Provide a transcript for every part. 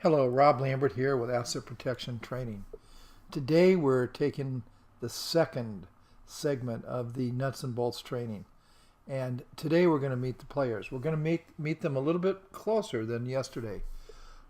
Hello, Rob Lambert here with Asset Protection Training. Today we're taking the second segment of the nuts and bolts training. And today we're going to meet the players. We're going to meet them a little bit closer than yesterday.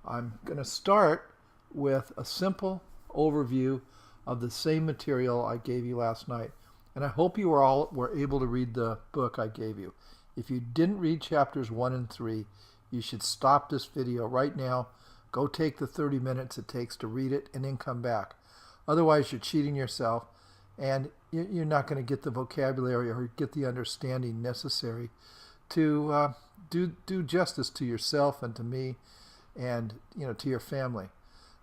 I'm going to start with a simple overview of the same material I gave you last night. And I hope you were able to read the book I gave you. If you didn't read chapters 1 and 3, you should stop this video right now. Go take the 30 minutes it takes to read it and then come back. Otherwise, you're cheating yourself and you're not going to get the vocabulary or get the understanding necessary to do justice to yourself and to me and to your family.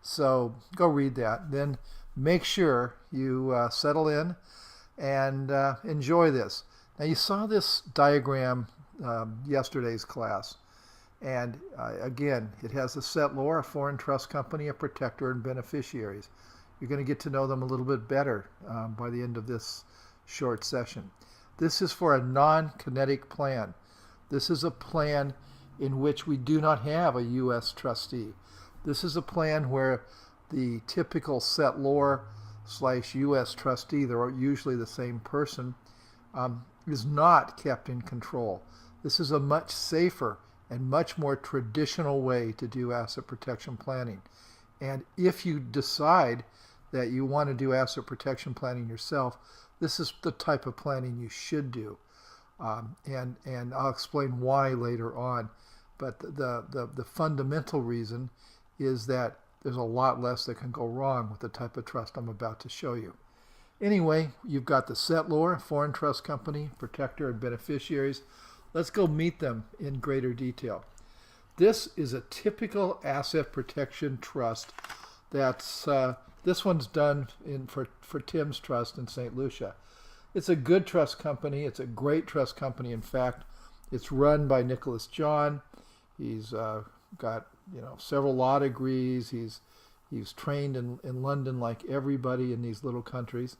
So go read that. Then make sure you settle in and enjoy this. Now you saw this diagram yesterday's class. And again, it has a settlor, a foreign trust company, a protector, and beneficiaries. You're going to get to know them a little bit better by the end of this short session. This is for a non-kinetic plan. This is a plan in which we do not have a U.S. trustee. This is a plan where the typical settlor / U.S. trustee, they're usually the same person, is not kept in control. This is a much safer and much more traditional way to do asset protection planning. And if you decide that you want to do asset protection planning yourself, this is the type of planning you should do. And I'll explain why later on. But the fundamental reason is that there's a lot less that can go wrong with the type of trust I'm about to show you. Anyway, you've got the settlor, foreign trust company, protector, and beneficiaries. Let's go meet them in greater detail. This is a typical asset protection trust. This one's done for Tim's Trust in St. Lucia. It's a good trust company. It's a great trust company. In fact, it's run by Nicholas John. He's got several law degrees. He's trained in London like everybody in these little countries,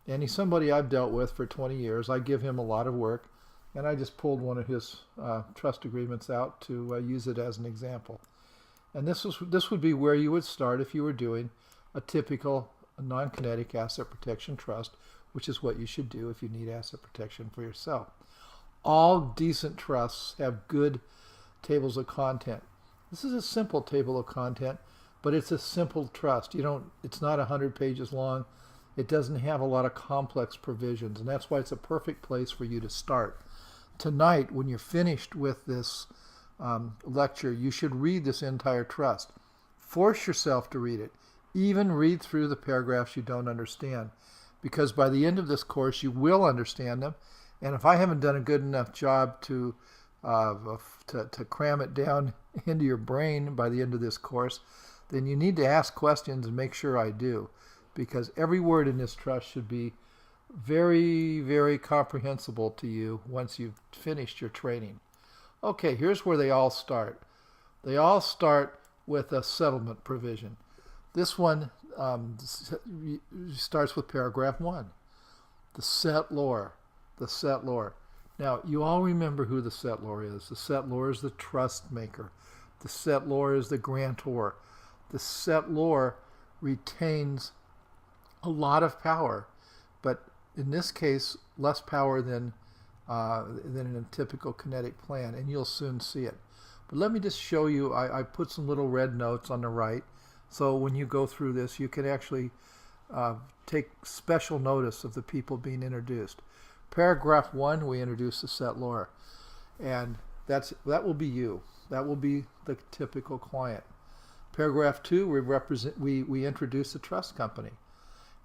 and he's somebody I've dealt with for 20 years. I give him a lot of work. And I just pulled one of his trust agreements out to use it as an example. And this would be where you would start if you were doing a typical non-kinetic asset protection trust, which is what you should do if you need asset protection for yourself. All decent trusts have good tables of content. This is a simple table of content, but it's a simple trust. It's not 100 pages long. It doesn't have a lot of complex provisions, and that's why it's a perfect place for you to start. Tonight, when you're finished with this lecture, you should read this entire trust. Force yourself to read it. Even read through the paragraphs you don't understand, because by the end of this course, you will understand them. And if I haven't done a good enough job to cram it down into your brain by the end of this course, then you need to ask questions and make sure I do, because every word in this trust should be very, very comprehensible to you once you've finished your training. Okay, here's where they all start. They all start with a settlement provision. This one starts with paragraph 1. The settlor. The settlor. Now, you all remember who the settlor is. The settlor is the trust maker. The settlor is the grantor. The settlor retains a lot of power, but in this case, less power than in a typical kinetic plan, and you'll soon see it. But let me just show you, I put some little red notes on the right, so when you go through this, you can actually take special notice of the people being introduced. Paragraph 1, we introduce the settlor, and that will be you. That will be the typical client. Paragraph 2, we introduce the trust company.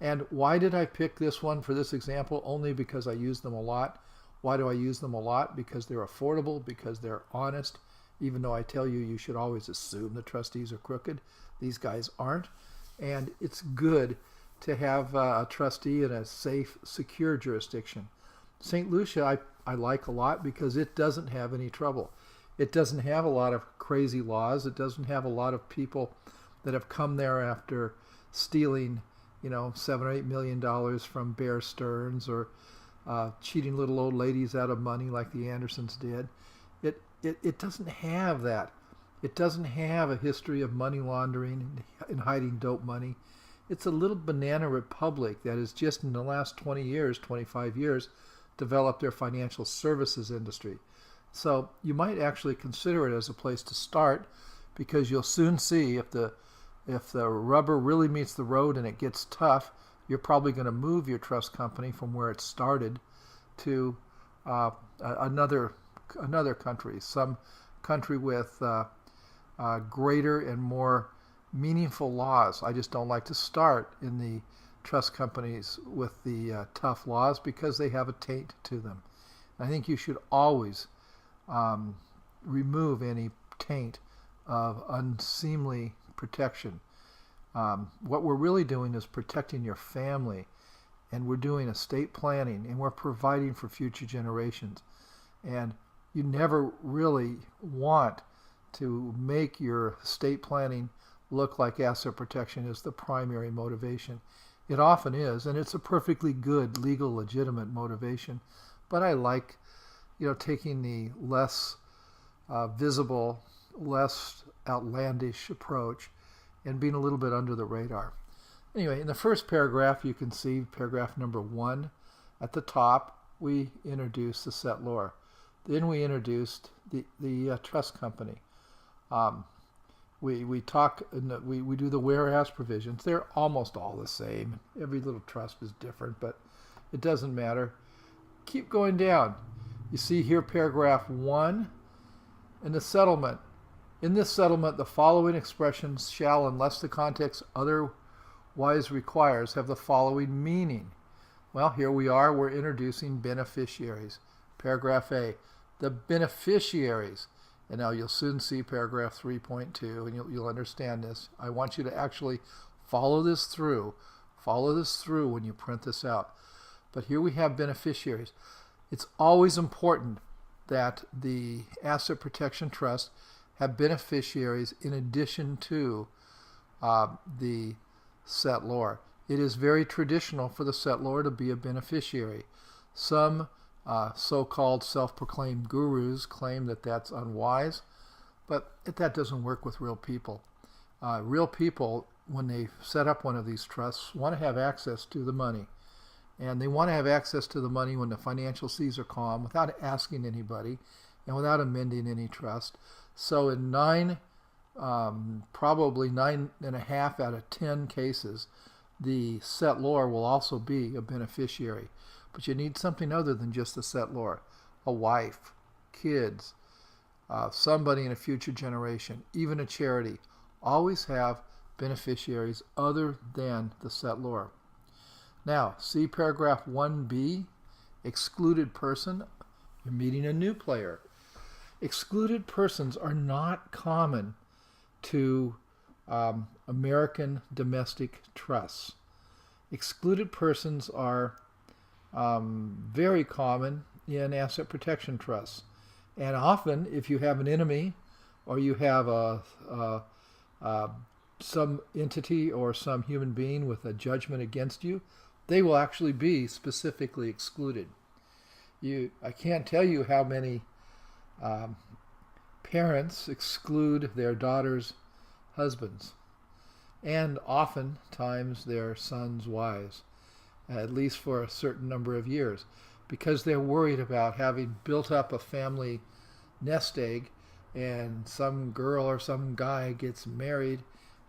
And why did I pick this one for this example? Only because I use them a lot. Why do I use them a lot? Because they're affordable, because they're honest. Even though I tell you, you should always assume the trustees are crooked. These guys aren't. And it's good to have a trustee in a safe, secure jurisdiction. St. Lucia I like a lot because it doesn't have any trouble. It doesn't have a lot of crazy laws. It doesn't have a lot of people that have come there after stealing $7 or $8 million from Bear Stearns or cheating little old ladies out of money like the Andersons did. It doesn't have that. It doesn't have a history of money laundering and hiding dope money. It's a little banana republic that has just in the last 20 years, 25 years, developed their financial services industry. So you might actually consider it as a place to start, because you'll soon see if the rubber really meets the road and it gets tough, you're probably going to move your trust company from where it started to another country, some country with greater and more meaningful laws. I just don't like to start in the trust companies with the tough laws, because they have a taint to them. And I think you should always remove any taint of unseemly protection. What we're really doing is protecting your family, and we're doing estate planning, and we're providing for future generations. And you never really want to make your estate planning look like asset protection is the primary motivation. It often is, and it's a perfectly good, legal, legitimate motivation. But I like, taking the less visible, less outlandish approach and being a little bit under the radar. Anyway, in the first paragraph, you can see paragraph number 1. At the top, we introduced the settlor. Then we introduced the trust company. We talk, we do the whereas provisions. They're almost all the same. Every little trust is different, but it doesn't matter. Keep going down. You see here paragraph 1 and the settlement. In this settlement, the following expressions shall, unless the context otherwise requires, have the following meaning. Well, here we are. We're introducing beneficiaries. Paragraph A, the beneficiaries. And now you'll soon see paragraph 3.2, and you'll understand this. I want you to actually follow this through. Follow this through when you print this out. But here we have beneficiaries. It's always important that the Asset Protection Trust have beneficiaries in addition to the settlor. It is very traditional for the settlor to be a beneficiary. Some so-called self-proclaimed gurus claim that that's unwise, but that doesn't work with real people. Real people, when they set up one of these trusts, want to have access to the money. And they want to have access to the money when the financial seas are calm, without asking anybody and without amending any trust. So in probably 9.5 out of 10 cases, the settlor will also be a beneficiary. But you need something other than just the settlor. A wife, kids, somebody in a future generation, even a charity. Always have beneficiaries other than the settlor. Now, see paragraph 1b, excluded person. You're meeting a new player. Excluded persons are not common to American domestic trusts. Excluded persons are very common in asset protection trusts. And often, if you have an enemy or you have some entity or some human being with a judgment against you, they will actually be specifically excluded. I can't tell you how many parents exclude their daughters' husbands, and oftentimes their sons' wives, at least for a certain number of years, because they're worried about having built up a family nest egg and some girl or some guy gets married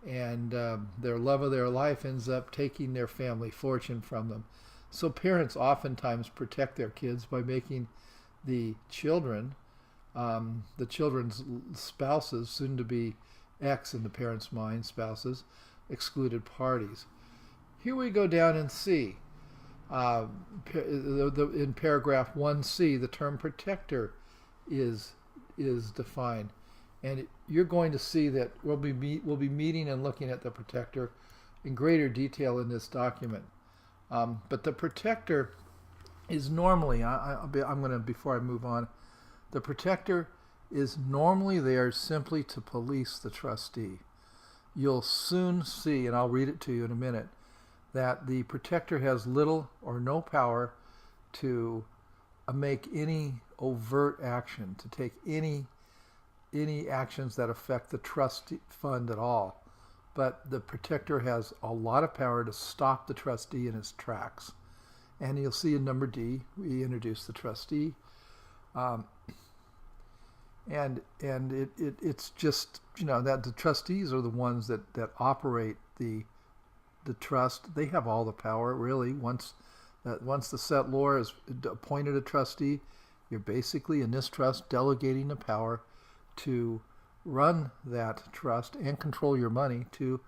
and their love of their life ends up taking their family fortune from them. So parents oftentimes protect their kids by making the children's spouses, soon to be ex in the parents' mind, spouses, excluded parties. Here we go down and see. In paragraph 1c, the term protector is defined. And you're going to see that we'll be meeting and looking at the protector in greater detail in this document. But the protector is normally, before I move on, the protector is normally there simply to police the trustee. You'll soon see, and I'll read it to you in a minute, that the protector has little or no power to make any overt action, to take any any actions that affect the trust fund at all. But the protector has a lot of power to stop the trustee in his tracks. And you'll see in number D, we introduce the trustee. It's just, that the trustees are the ones that operate the trust. They have all the power, really. Once the settlor has appointed a trustee, you're basically in this trust delegating the power to run that trust and control your money to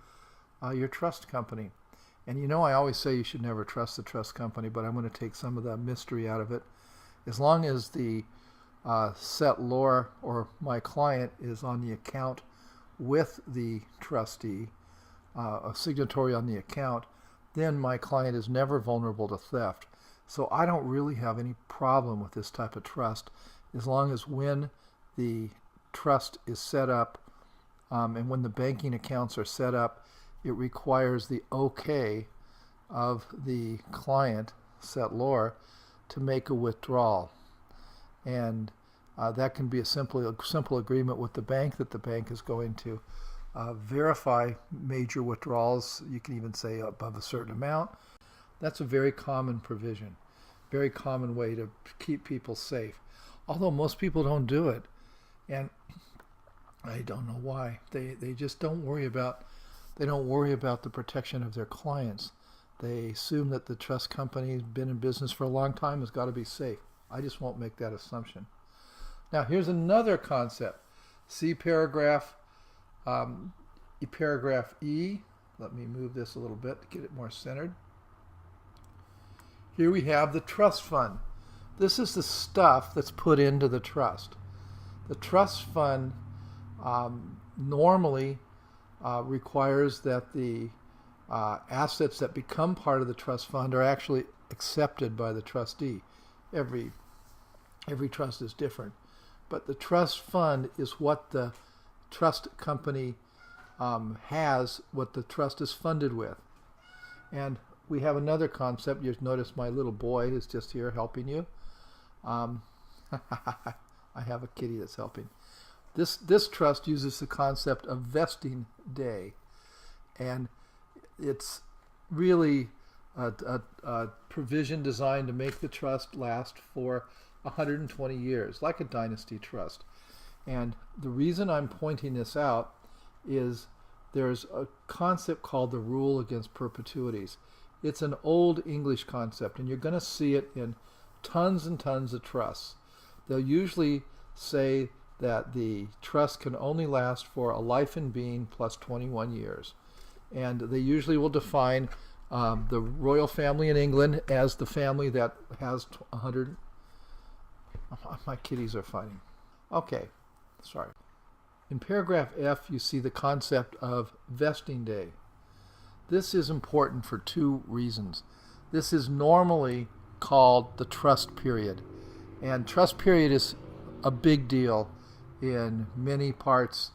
your trust company. And I always say you should never trust the trust company, but I'm going to take some of the mystery out of it. As long as the settlor or my client is on the account with the trustee, a signatory on the account, then my client is never vulnerable to theft. So I don't really have any problem with this type of trust, as long as when the trust is set up and when the banking accounts are set up, it requires the okay of the client, settlor, to make a withdrawal. And that can be a simple agreement with the bank that the bank is going to verify major withdrawals. You can even say above a certain amount. That's a very common provision, very common way to keep people safe. Although most people don't do it, and I don't know why. They just don't worry about the protection of their clients. They assume that the trust company has been in business for a long time, has got to be safe. I just won't make that assumption. Now here's another concept. See paragraph E. Let me move this a little bit to get it more centered. Here we have the trust fund. This is the stuff that's put into the trust. The trust fund normally requires that the assets that become part of the trust fund are actually accepted by the trustee. Every trust is different. But the trust fund is what the trust company has, what the trust is funded with. And we have another concept. You notice my little boy is just here helping you. I have a kitty that's helping. This trust uses the concept of vesting day. And it's really a provision designed to make the trust last for 120 years, like a dynasty trust. And the reason I'm pointing this out is there's a concept called the rule against perpetuities. It's an old English concept, and you're going to see it in tons and tons of trusts. They'll usually say that the trust can only last for a life in being plus 21 years. And they usually will define the royal family in England as the family that has 100. My kitties are fighting. Okay, sorry. In paragraph F, you see the concept of vesting day. This is important for two reasons. This is normally called the trust period. And trust period is a big deal in many parts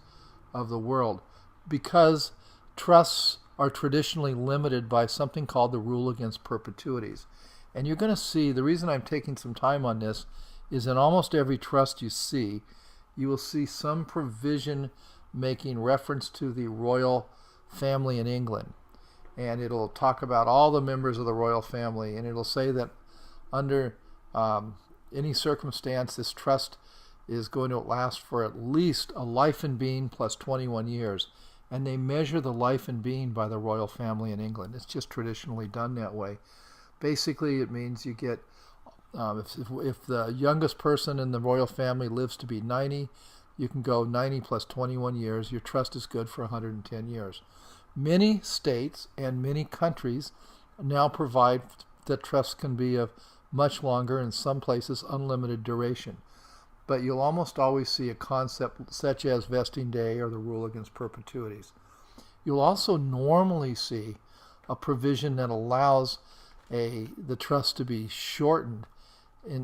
of the world because trusts are traditionally limited by something called the rule against perpetuities. And you're going to see, the reason I'm taking some time on this is in almost every trust you will see some provision making reference to the royal family in England. And it'll talk about all the members of the royal family, and it'll say that under any circumstance, this trust is going to last for at least a life in being plus 21 years. And they measure the life in being by the royal family in England. It's just traditionally done that way. Basically, it means you get, if the youngest person in the royal family lives to be 90, you can go 90 plus 21 years. Your trust is good for 110 years. Many states and many countries now provide that trusts can be of much longer, in some places unlimited duration. But you'll almost always see a concept such as vesting day or the rule against perpetuities. You'll also normally see a provision that allows the trust to be shortened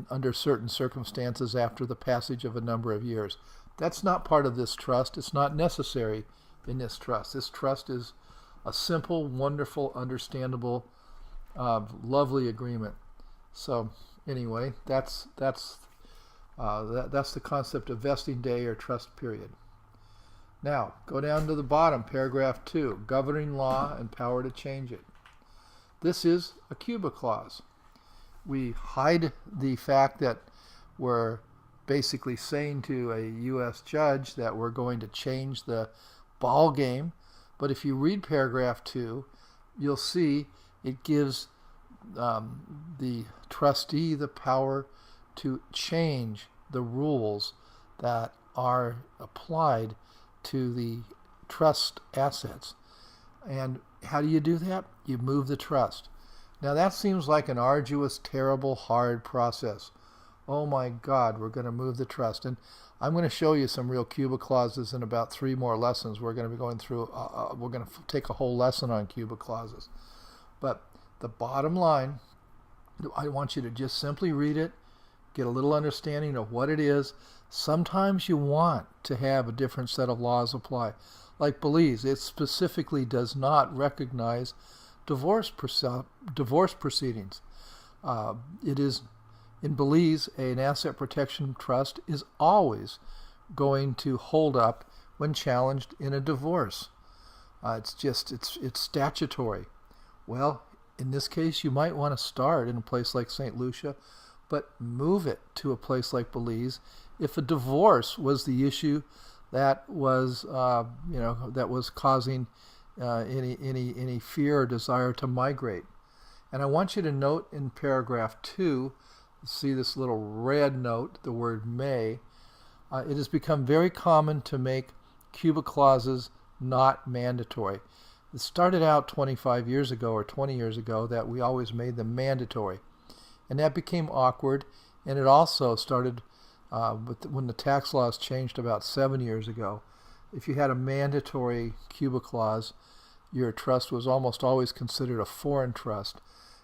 under certain circumstances after the passage of a number of years. That's not part of this trust. It's not necessary in this trust. This trust is a simple, wonderful, understandable, lovely agreement. So anyway, that's That's the concept of vesting day or trust period. Now, go down to the bottom, paragraph 2, governing law and power to change it. This is a Cuba clause. We hide the fact that we're basically saying to a U.S. judge that we're going to change the ball game. But if you read paragraph 2, you'll see it gives the trustee the power to change the rules that are applied to the trust assets. And how do you do that? You move the trust. Now that seems like an arduous, terrible, hard process. Oh my God, we're going to move the trust. And I'm going to show you some real Cuba clauses in about 3 more lessons. We're going to be going through, we're going to take a whole lesson on Cuba clauses. But the bottom line, I want you to just simply read it, get a little understanding of what it is. Sometimes you want to have a different set of laws apply. Like Belize, it specifically does not recognize divorce proceedings. It is, in Belize, an asset protection trust is always going to hold up when challenged in a divorce. It's statutory. Well, in this case, you might want to start in a place like St. Lucia, but move it to a place like Belize if a divorce was the issue that was, that was causing any fear or desire to migrate. And I want you to note in paragraph 2, see this little red note, the word may. It has become very common to make Cuba clauses not mandatory. It started out 25 years ago or 20 years ago that we always made them mandatory. And that became awkward, and it also started when the tax laws changed about 7 years ago. If you had a mandatory Cuba clause, your trust was almost always considered a foreign trust.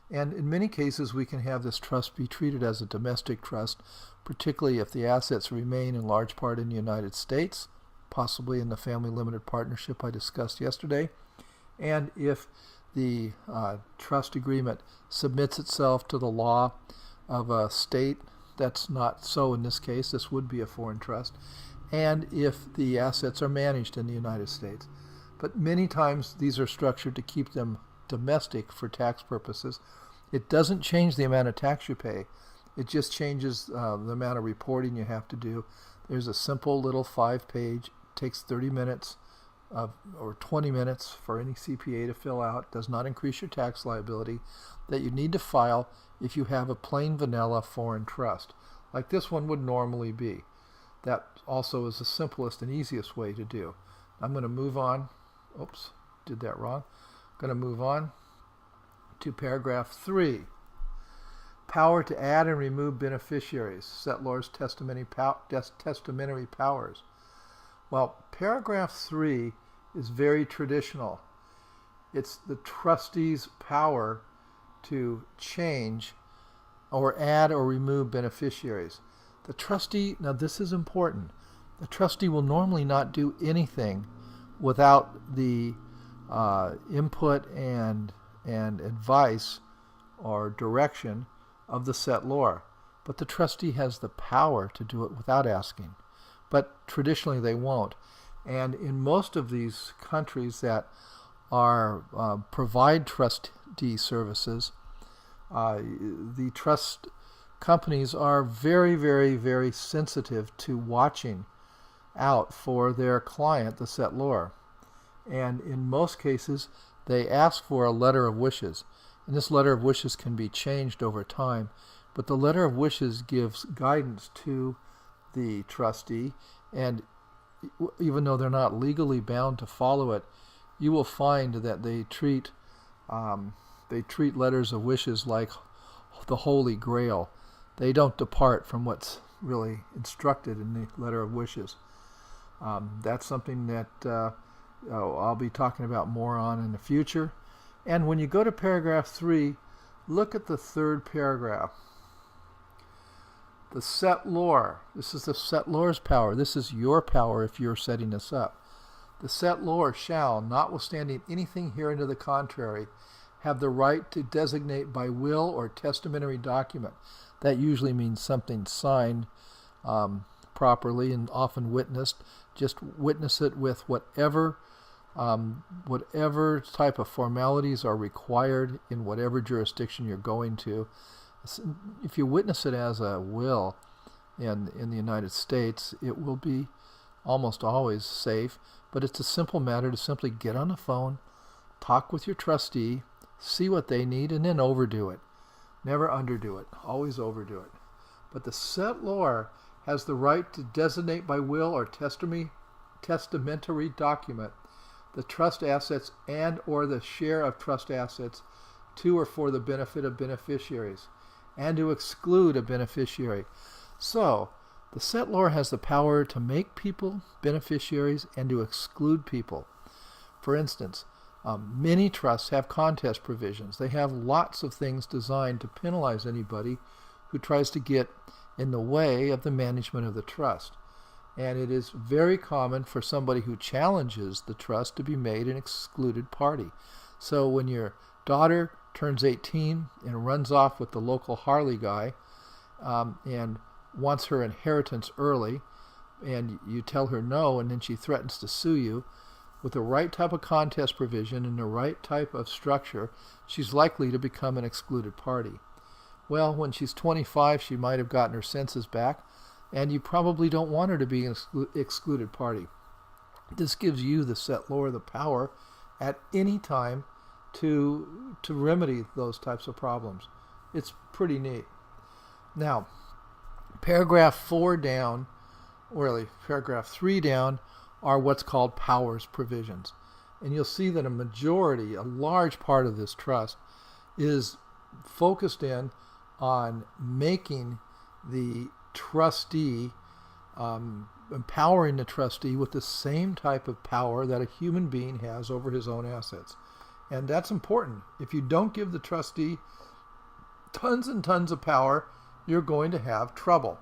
And in many cases, we can have this trust be treated as a domestic trust, particularly if the assets remain in large part in the United States, possibly in the family limited partnership I discussed yesterday, and if the trust agreement submits itself to the law of a state. That's not so in this case. This would be a foreign trust. And if the assets are managed in the United States. But many times these are structured to keep them domestic for tax purposes. It doesn't change the amount of tax you pay. It just changes the amount of reporting you have to do. There's a simple little 5-page, takes 30 minutes or 20 minutes for any CPA to fill out, does not increase your tax liability, that you need to file if you have a plain vanilla foreign trust, like this one would normally be. That also is the simplest and easiest way to do. I'm going to move on. Oops, did that wrong. I'm going to move on to paragraph 3. Power to add and remove beneficiaries. Settlor's testamentary powers. Well, paragraph 3 is very traditional. It's the trustee's power to change or add or remove beneficiaries. The trustee, now this is important, the trustee will normally not do anything without the input and advice or direction of the settlor. But the trustee has the power to do it without asking. But traditionally they won't. And in most of these countries that are provide trustee services, the trust companies are very, very, very sensitive to watching out for their client, the settlor. And in most cases, they ask for a letter of wishes. And this letter of wishes can be changed over time. But the letter of wishes gives guidance to the trustee, and even though they're not legally bound to follow it, you will find that they treat letters of wishes like the Holy Grail. They don't depart from what's really instructed in the letter of wishes. That's something that I'll be talking about more on in the future. And when you go to paragraph 3, look at the 3rd paragraph. The settlor, this is the settlor's power. This is your power if you're setting this up. The settlor shall, notwithstanding anything herein to the contrary, have the right to designate by will or testamentary document. That usually means something signed properly and often witnessed. Just witness it with whatever type of formalities are required in whatever jurisdiction you're going to. If you witness it as a will in the United States, it will be almost always safe, but it's a simple matter to simply get on the phone, talk with your trustee, see what they need, and then overdo it. Never underdo it. Always overdo it. But the settlor has the right to designate by will or testamentary document the trust assets and or the share of trust assets to or for the benefit of beneficiaries, and to exclude a beneficiary. So, the settlor has the power to make people beneficiaries and to exclude people. For instance, many trusts have contest provisions. They have lots of things designed to penalize anybody who tries to get in the way of the management of the trust. And it is very common for somebody who challenges the trust to be made an excluded party. So when your daughter turns 18 and runs off with the local Harley guy and wants her inheritance early, and you tell her no, and then she threatens to sue you, with the right type of contest provision and the right type of structure, she's likely to become an excluded party. Well, when she's 25, she might have gotten her senses back, and you probably don't want her to be an excluded party. This gives you, the settlor, the power at any time to remedy those types of problems. It's pretty neat. Now, paragraph 4 down, really, paragraph 3 down, are what's called powers provisions. And you'll see that a large part of this trust is focused in on making the trustee, empowering the trustee with the same type of power that a human being has over his own assets. And that's important. If you don't give the trustee tons and tons of power, you're going to have trouble.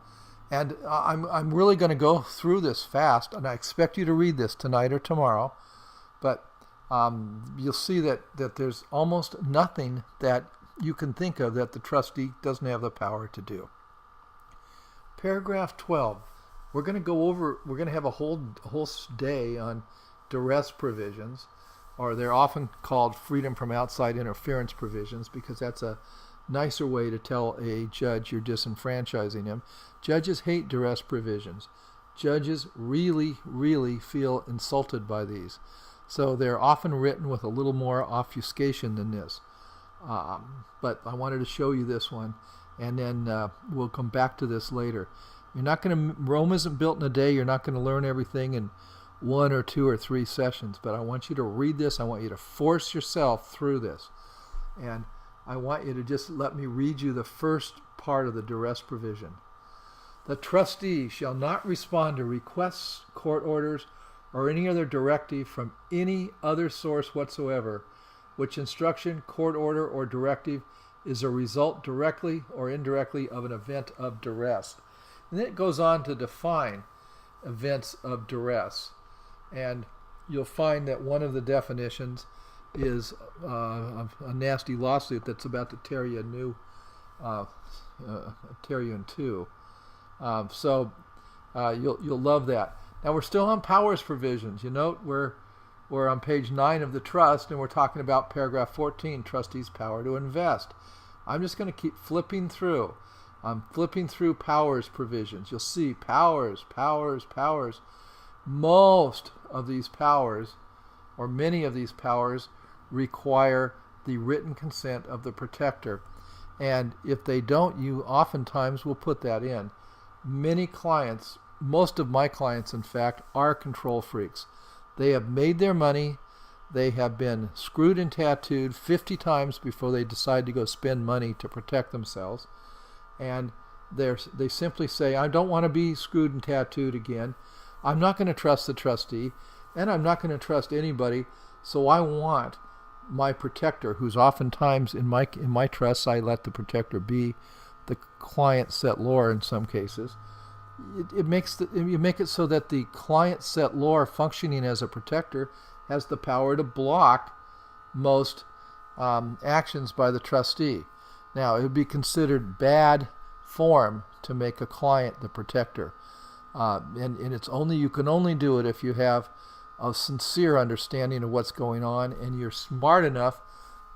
And I'm really going to go through this fast, and I expect you to read this tonight or tomorrow. But you'll see that there's almost nothing that you can think of that the trustee doesn't have the power to do. Paragraph 12. We're going to have a whole day on duress provisions, or they're often called freedom from outside interference provisions, because that's a nicer way to tell a judge you're disenfranchising him. Judges hate duress provisions. Judges really, really feel insulted by these. So they're often written with a little more obfuscation than this. But I wanted to show you this one, and then we'll come back to this later. Rome isn't built in a day. You're not going to learn everything in 1 or 2 or 3 sessions, but I want you to read this. I want you to force yourself through this. And I want you to just let me read you the first part of the duress provision. The trustee shall not respond to requests, court orders, or any other directive from any other source whatsoever, which instruction, court order, or directive is a result directly or indirectly of an event of duress. And then it goes on to define events of duress. And you'll find that one of the definitions is a nasty lawsuit that's about to tear you in two. So you'll love that. Now we're still on powers provisions. You note we're on page 9 of the trust, and we're talking about paragraph 14, trustee's power to invest. I'm just going to keep flipping through. I'm flipping through powers provisions. You'll see powers. Most of these powers, or many of these powers, require the written consent of the protector. And if they don't, you oftentimes will put that in. Many clients, most of my clients in fact, are control freaks. They have made their money. They have been screwed and tattooed 50 times before they decide to go spend money to protect themselves. And they simply say, I don't want to be screwed and tattooed again. I'm not going to trust the trustee, and I'm not going to trust anybody, so I want my protector, who's oftentimes in my trusts, I let the protector be the client settlor in some cases. You make it so that the client settlor functioning as a protector has the power to block most actions by the trustee. Now, it would be considered bad form to make a client the protector. And it's only, you can only do it if you have a sincere understanding of what's going on and you're smart enough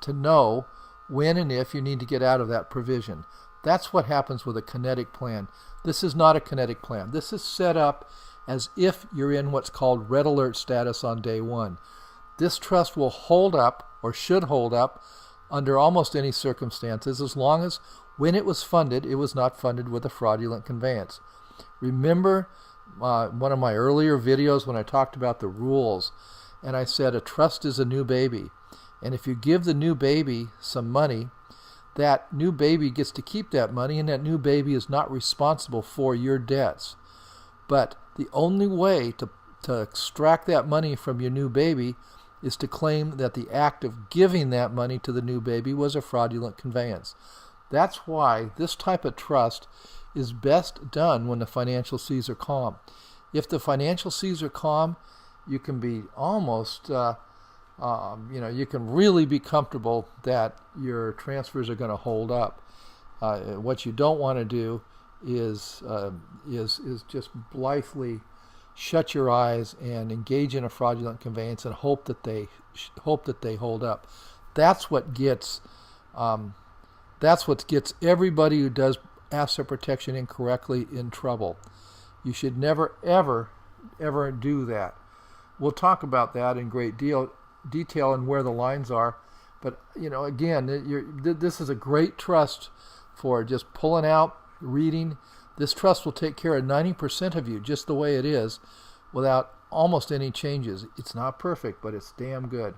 to know when and if you need to get out of that provision. That's what happens with a kinetic plan. This is not a kinetic plan. This is set up as if you're in what's called red alert status on day one. This trust will hold up, or should hold up, under almost any circumstances, as long as when it was funded, it was not funded with a fraudulent conveyance. Remember one of my earlier videos when I talked about the rules, and I said a trust is a new baby. And if you give the new baby some money, that new baby gets to keep that money, and that new baby is not responsible for your debts. But the only way to extract that money from your new baby is to claim that the act of giving that money to the new baby was a fraudulent conveyance. That's why this type of trust is best done when the financial seas are calm. If the financial seas are calm, you can be almost, you can really be comfortable that your transfers are going to hold up. What you don't want to do is just blithely shut your eyes and engage in a fraudulent conveyance and hope that they hold up. That's what gets everybody who does asset protection incorrectly in trouble. You should never ever do that. We'll talk about that in great detail and where the lines are. But again, this is a great trust for just pulling out, reading. This trust will take care of 90% of you just the way it is without almost any changes. It's not perfect, but it's damn good.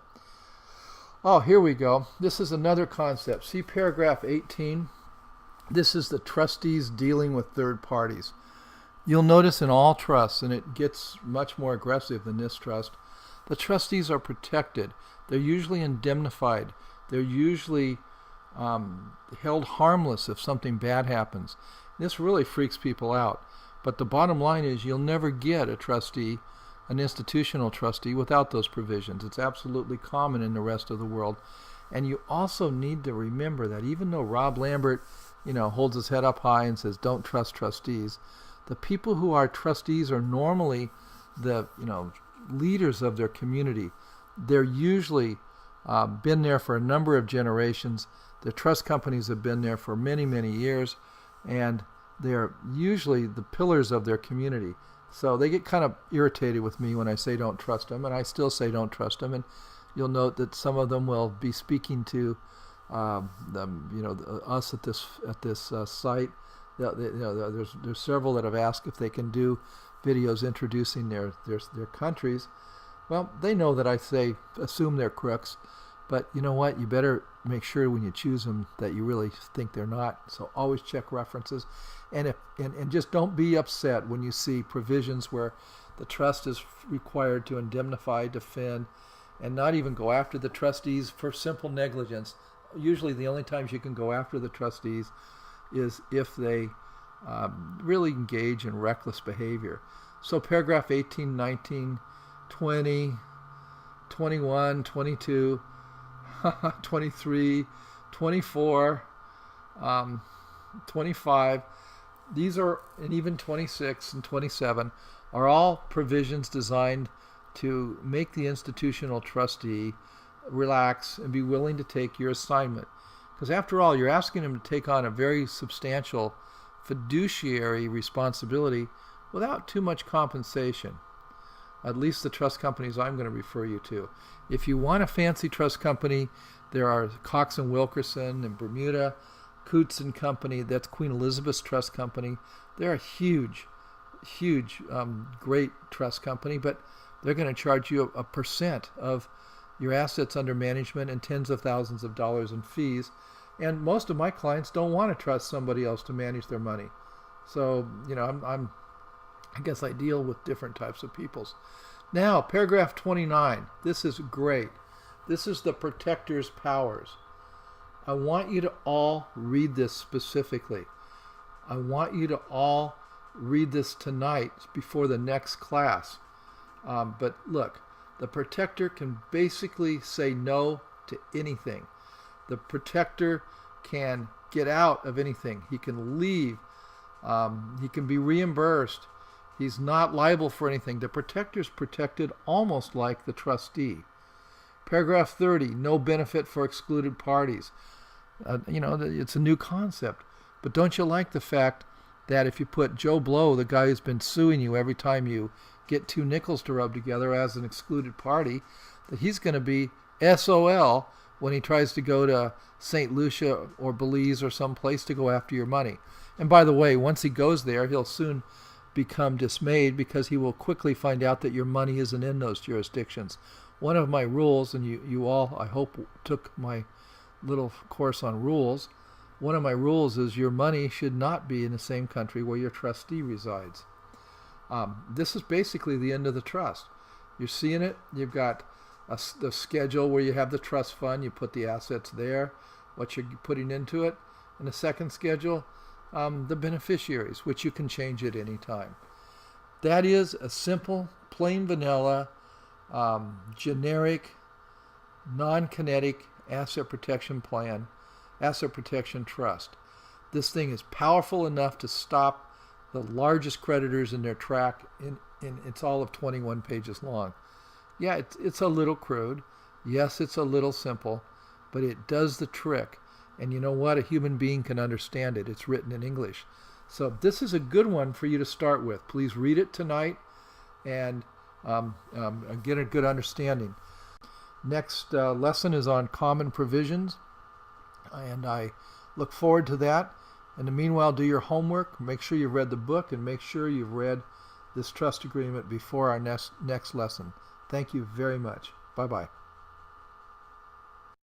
Oh, here we go. This is another concept. See paragraph 18? This is the trustees dealing with third parties. You'll notice in all trusts, and it gets much more aggressive than this trust, the trustees are protected. They're usually indemnified. They're usually held harmless if something bad happens. This really freaks people out. But the bottom line is you'll never get a trustee, an institutional trustee, without those provisions. It's absolutely common in the rest of the world. And you also need to remember that even though Rob Lambert, holds his head up high and says don't trust trustees, the people who are trustees are normally the leaders of their community. They're usually been there for a number of generations. The trust companies have been there for many, many years, and they're usually the pillars of their community. So they get kind of irritated with me when I say don't trust them, and I still say don't trust them. And you'll note that some of them will be speaking to us at this site. There's several that have asked if they can do videos introducing their countries. Well, they know that I assume they're crooks, but you know what? You better make sure when you choose them that you really think they're not. So always check references, and just don't be upset when you see provisions where the trust is required to indemnify, defend, and not even go after the trustees for simple negligence. Usually the only times you can go after the trustees is if they really engage in reckless behavior. So paragraph 18, 19, 20, 21, 22, 23, 24, 25, these are, and even 26 and 27, are all provisions designed to make the institutional trustee relax and be willing to take your assignment. Because after all, you're asking him to take on a very substantial fiduciary responsibility without too much compensation. At least the trust companies I'm going to refer you to. If you want a fancy trust company, there are Cox and Wilkerson in Bermuda, Coots and Company, that's Queen Elizabeth's trust company. They're a huge, great trust company, but they're going to charge you a percent of your assets under management and tens of thousands of dollars in fees. And most of my clients don't want to trust somebody else to manage their money. So, I guess I deal with different types of peoples. Now, paragraph 29. This is great. This is the protector's powers. I want you to all read this specifically. I want you to all read this tonight before the next class. But look, the protector can basically say no to anything. The protector can get out of anything. He can leave. He can be reimbursed. He's not liable for anything. The protector's protected almost like the trustee. Paragraph 30, no benefit for excluded parties. It's a new concept. But don't you like the fact that if you put Joe Blow, the guy who's been suing you every time you get two nickels to rub together, as an excluded party, that he's going to be SOL when he tries to go to St. Lucia or Belize or some place to go after your money. And by the way, once he goes there, he'll soon become dismayed because he will quickly find out that your money isn't in those jurisdictions. One of my rules, and you all, I hope, took my little course on rules. One of my rules is your money should not be in the same country where your trustee resides. This is basically the end of the trust. You're seeing it. You've got the schedule where you have the trust fund. You put the assets there, what you're putting into it. And the second schedule, the beneficiaries, which you can change at any time. That is a simple, plain vanilla, generic, non-kinetic asset protection plan, asset protection trust. This thing is powerful enough to stop the largest creditors in their track. It's all of 21 pages long. Yeah, it's a little crude. Yes, it's a little simple, but it does the trick. And you know what? A human being can understand it. It's written in English. So this is a good one for you to start with. Please read it tonight and get a good understanding. Next lesson is on common provisions, and I look forward to that. In the meanwhile, do your homework. Make sure you've read the book, and make sure you've read this trust agreement before our next lesson. Thank you very much. Bye-bye.